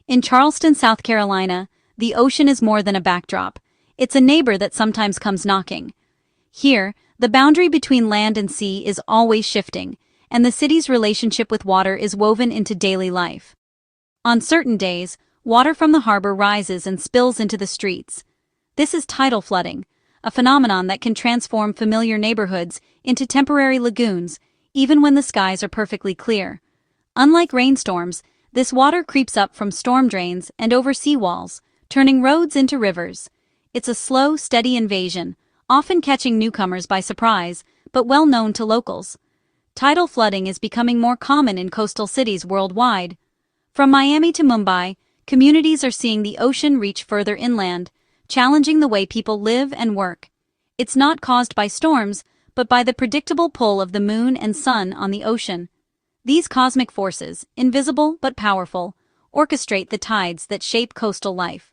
In Charleston, South Carolina, the ocean is more than a backdrop. It's a neighbor that sometimes comes knocking. Here, the boundary between land and sea is always shifting, and the city's relationship with water is woven into daily life. On certain days, water from the harbor rises and spills into the streets. This is tidal flooding, a phenomenon that can transform familiar neighborhoods into temporary lagoons, even when the skies are perfectly clear. Unlike rainstorms, this water creeps up from storm drains and over seawalls, turning roads into rivers. It's a slow, steady invasion, often catching newcomers by surprise, but well known to locals. Tidal flooding is becoming more common in coastal cities worldwide. From Miami to Mumbai, communities are seeing the ocean reach further inland, challenging the way people live and work. It's not caused by storms, but by the predictable pull of the moon and sun on the ocean. These cosmic forces, invisible but powerful, orchestrate the tides that shape coastal life.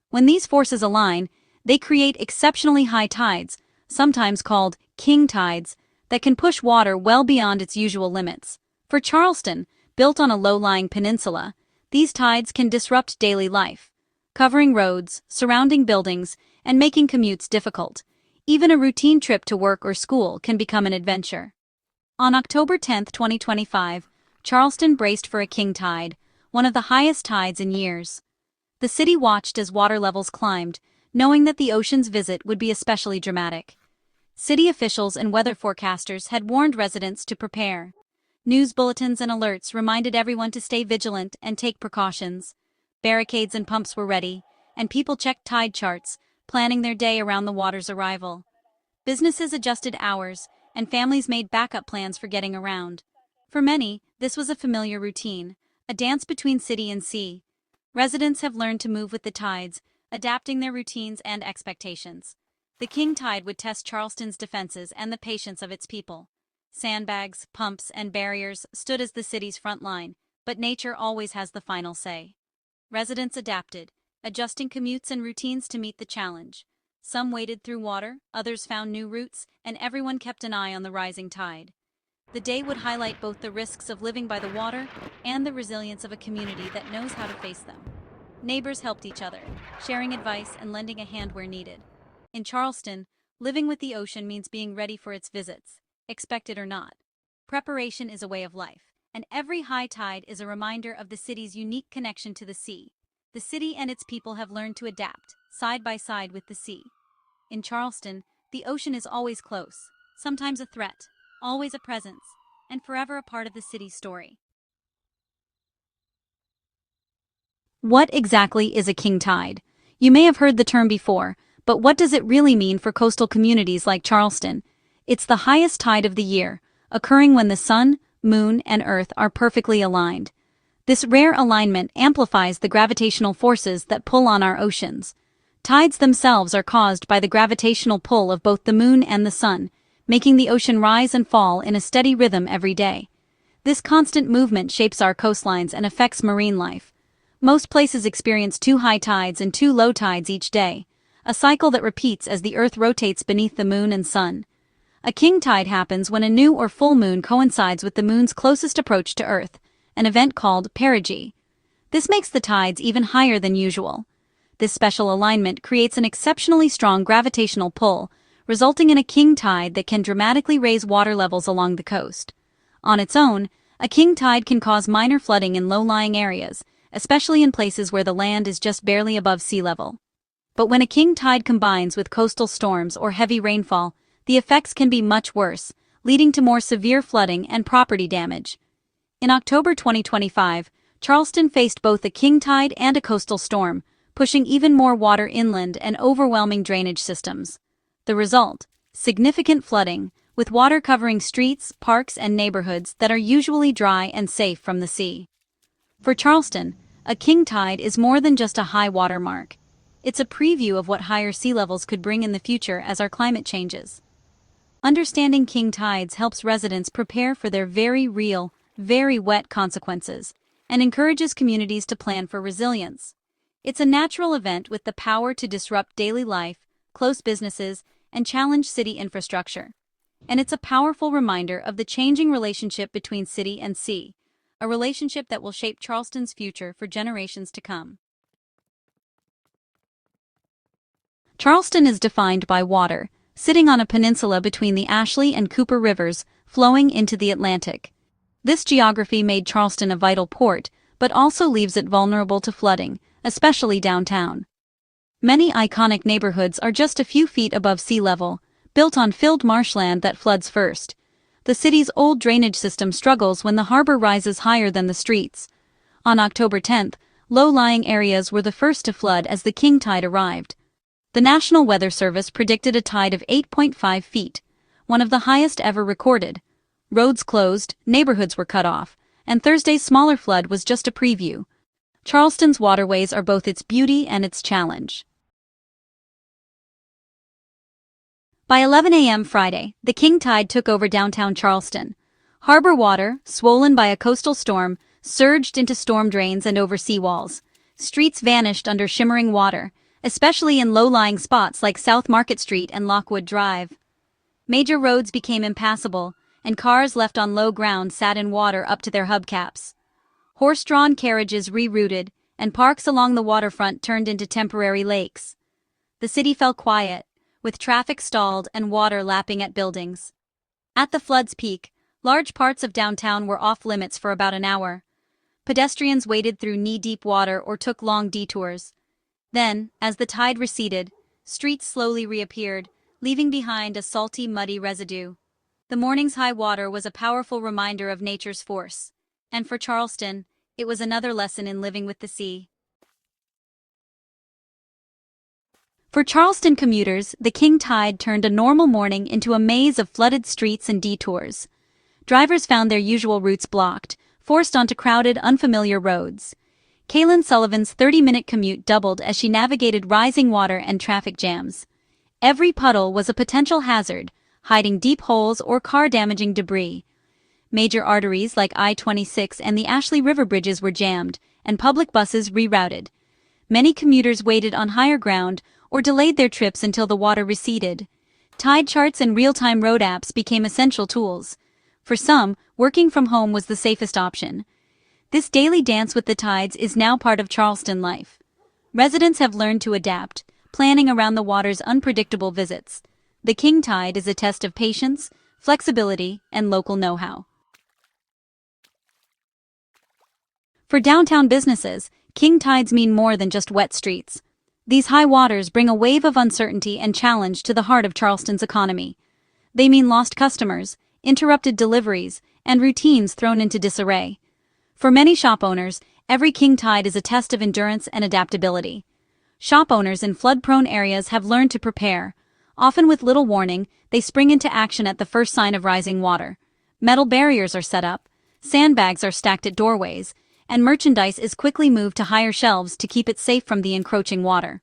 When these forces align, they create exceptionally high tides, sometimes called king tides, that can push water well beyond its usual limits. For Charleston, built on a low-lying peninsula, these tides can disrupt daily life, covering roads, surrounding buildings, and making commutes difficult. Even a routine trip to work or school can become an adventure. On October 10, 2025, Charleston braced for a king tide, one of the highest tides in years. The city watched as water levels climbed, knowing that the ocean's visit would be especially dramatic. City officials and weather forecasters had warned residents to prepare. News bulletins and alerts reminded everyone to stay vigilant and take precautions. Barricades and pumps were ready, and people checked tide charts, planning their day around the water's arrival. Businesses adjusted hours, and families made backup plans for getting around. For many, this was a familiar routine, a dance between city and sea. Residents have learned to move with the tides, adapting their routines and expectations. The king tide would test Charleston's defenses and the patience of its people. Sandbags, pumps, and barriers stood as the city's front line, but nature always has the final say. Residents adapted, adjusting commutes and routines to meet the challenge. Some waded through water, others found new routes, and everyone kept an eye on the rising tide. The day would highlight both the risks of living by the water and the resilience of a community that knows how to face them. Neighbors helped each other, sharing advice and lending a hand where needed. In Charleston, living with the ocean means being ready for its visits, expected or not. Preparation is a way of life, and every high tide is a reminder of the city's unique connection to the sea. The city and its people have learned to adapt, side by side with the sea. In Charleston, the ocean is always close, sometimes a threat, always a presence, and forever a part of the city's story. What exactly is a king tide? You may have heard the term before, but what does it really mean for coastal communities like Charleston? It's the highest tide of the year, occurring when the sun, moon, and earth are perfectly aligned. This rare alignment amplifies the gravitational forces that pull on our oceans. Tides themselves are caused by the gravitational pull of both the moon and the sun, making the ocean rise and fall in a steady rhythm every day. This constant movement shapes our coastlines and affects marine life. Most places experience 2 high tides and 2 low tides each day, a cycle that repeats as the earth rotates beneath the moon and sun. A king tide happens when a new or full moon coincides with the moon's closest approach to earth, an event called perigee. This makes the tides even higher than usual. This special alignment creates an exceptionally strong gravitational pull, resulting in a king tide that can dramatically raise water levels along the coast. On its own, a king tide can cause minor flooding in low-lying areas, especially in places where the land is just barely above sea level. But when a king tide combines with coastal storms or heavy rainfall, the effects can be much worse, leading to more severe flooding and property damage. In October 2025, Charleston faced both a king tide and a coastal storm, pushing even more water inland and overwhelming drainage systems. The result: significant flooding, with water covering streets, parks, and neighborhoods that are usually dry and safe from the sea. For Charleston, a king tide is more than just a high water mark. It's a preview of what higher sea levels could bring in the future as our climate changes. Understanding king tides helps residents prepare for their very real, very wet consequences, and encourages communities to plan for resilience. It's a natural event with the power to disrupt daily life, close businesses, and challenge city infrastructure. And it's a powerful reminder of the changing relationship between city and sea, a relationship that will shape Charleston's future for generations to come. Charleston is defined by water, sitting on a peninsula between the Ashley and Cooper rivers, flowing into the Atlantic. This geography made Charleston a vital port, but also leaves it vulnerable to flooding, especially downtown. Many iconic neighborhoods are just a few feet above sea level, built on filled marshland that floods first. The city's old drainage system struggles when the harbor rises higher than the streets. On October 10th, low-lying areas were the first to flood as the king tide arrived. The National Weather Service predicted a tide of 8.5 feet, one of the highest ever recorded. Roads closed, neighborhoods were cut off, and Thursday's smaller flood was just a preview. Charleston's waterways are both its beauty and its challenge. By 11 a.m. Friday, the king tide took over downtown Charleston. Harbor water, swollen by a coastal storm, surged into storm drains and over seawalls. Streets vanished under shimmering water, especially in low-lying spots like South Market Street and Lockwood Drive. Major roads became impassable, and cars left on low ground sat in water up to their hubcaps. Horse-drawn carriages rerouted, and parks along the waterfront turned into temporary lakes. The city fell quiet, with traffic stalled and water lapping at buildings. At the flood's peak, large parts of downtown were off-limits for about an hour. Pedestrians waded through knee-deep water or took long detours. Then, as the tide receded, streets slowly reappeared, leaving behind a salty, muddy residue. The morning's high water was a powerful reminder of nature's force, and for Charleston, it was another lesson in living with the sea. For Charleston commuters, the king tide turned a normal morning into a maze of flooded streets and detours. Drivers found their usual routes blocked, forced onto crowded, unfamiliar roads. Kailin Sullivan's 30-minute commute doubled as she navigated rising water and traffic jams. Every puddle was a potential hazard, hiding deep holes or car-damaging debris. Major arteries like I-26 and the Ashley River bridges were jammed, and public buses rerouted. Many commuters waited on higher ground or delayed their trips until the water receded. Tide charts and real-time road apps became essential tools. For some, working from home was the safest option. This daily dance with the tides is now part of Charleston life. Residents have learned to adapt, planning around the water's unpredictable visits. The king tide is a test of patience, flexibility, and local know-how. For downtown businesses, king tides mean more than just wet streets. These high waters bring a wave of uncertainty and challenge to the heart of Charleston's economy. They mean lost customers, interrupted deliveries, and routines thrown into disarray. For many shop owners, every king tide is a test of endurance and adaptability. Shop owners in flood-prone areas have learned to prepare. Often with little warning, they spring into action at the first sign of rising water. Metal barriers are set up, sandbags are stacked at doorways, and merchandise is quickly moved to higher shelves to keep it safe from the encroaching water.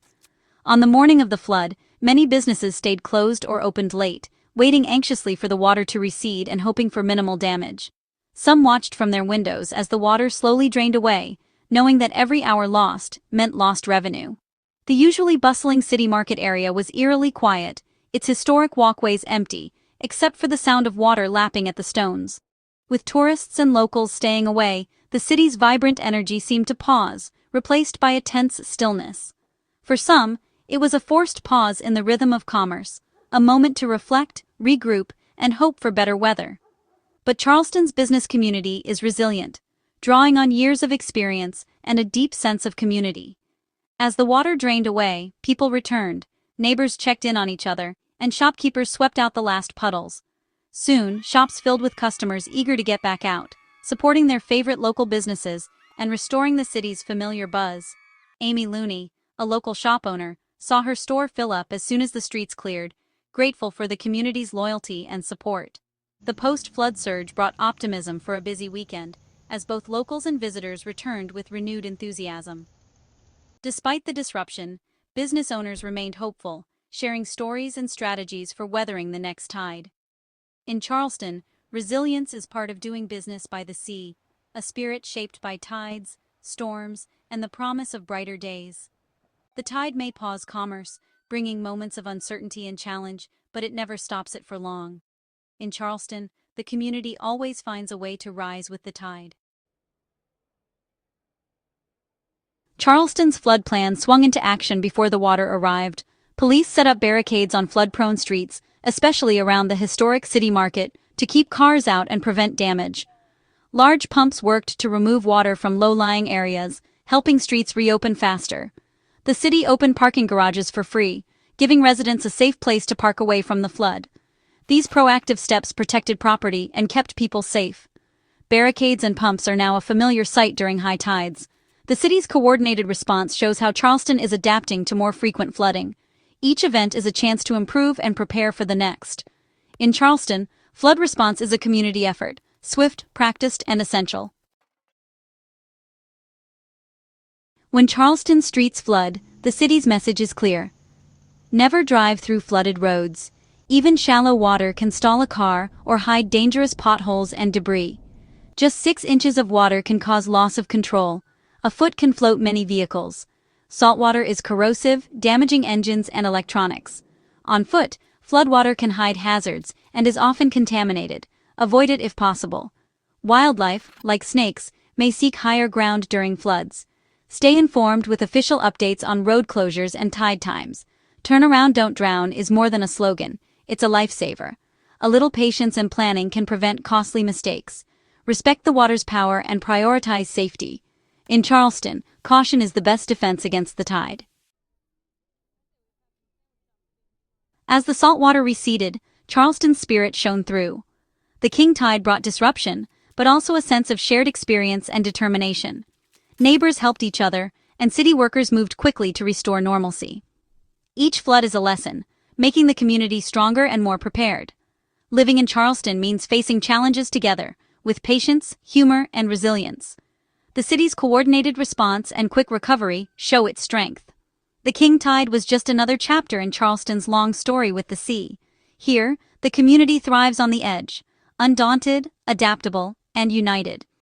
On the morning of the flood, many businesses stayed closed or opened late, waiting anxiously for the water to recede and hoping for minimal damage. Some watched from their windows as the water slowly drained away, knowing that every hour lost meant lost revenue. The usually bustling City Market area was eerily quiet, its historic walkways empty, except for the sound of water lapping at the stones. With tourists and locals staying away, the city's vibrant energy seemed to pause, replaced by a tense stillness. For some, it was a forced pause in the rhythm of commerce, a moment to reflect, regroup, and hope for better weather. But Charleston's business community is resilient, drawing on years of experience and a deep sense of community. As the water drained away, people returned, neighbors checked in on each other, and shopkeepers swept out the last puddles. Soon, shops filled with customers eager to get back out, supporting their favorite local businesses and restoring the city's familiar buzz. Amy Looney, a local shop owner, saw her store fill up as soon as the streets cleared, grateful for the community's loyalty and support. The post-flood surge brought optimism for a busy weekend, as both locals and visitors returned with renewed enthusiasm. Despite the disruption, business owners remained hopeful, sharing stories and strategies for weathering the next tide. In Charleston, resilience is part of doing business by the sea, a spirit shaped by tides, storms, and the promise of brighter days. The tide may pause commerce, bringing moments of uncertainty and challenge, but it never stops it for long. In Charleston, the community always finds a way to rise with the tide. Charleston's flood plan swung into action before the water arrived. Police set up barricades on flood-prone streets, especially around the historic City Market, to keep cars out and prevent damage. Large pumps worked to remove water from low-lying areas, helping streets reopen faster. The city opened parking garages for free, giving residents a safe place to park away from the flood. These proactive steps protected property and kept people safe. Barricades and pumps are now a familiar sight during high tides. The city's coordinated response shows how Charleston is adapting to more frequent flooding. Each event is a chance to improve and prepare for the next. In Charleston, flood response is a community effort, swift, practiced, and essential. When Charleston streets flood, the city's message is clear. Never drive through flooded roads. Even shallow water can stall a car or hide dangerous potholes and debris. Just 6 inches of water can cause loss of control. A foot can float many vehicles. Saltwater is corrosive, damaging engines and electronics. On foot, floodwater can hide hazards and is often contaminated. Avoid it if possible. Wildlife, like snakes, may seek higher ground during floods. Stay informed with official updates on road closures and tide times. Turn around, don't drown is more than a slogan. It's a lifesaver. A little patience and planning can prevent costly mistakes. Respect the water's power and prioritize safety. In Charleston, caution is the best defense against the tide. As the saltwater receded, Charleston's spirit shone through. The king tide brought disruption, but also a sense of shared experience and determination. Neighbors helped each other, and city workers moved quickly to restore normalcy. Each flood is a lesson, making the community stronger and more prepared. Living in Charleston means facing challenges together, with patience, humor, and resilience. The city's coordinated response and quick recovery show its strength. The king tide was just another chapter in Charleston's long story with the sea. Here, the community thrives on the edge, undaunted, adaptable, and united.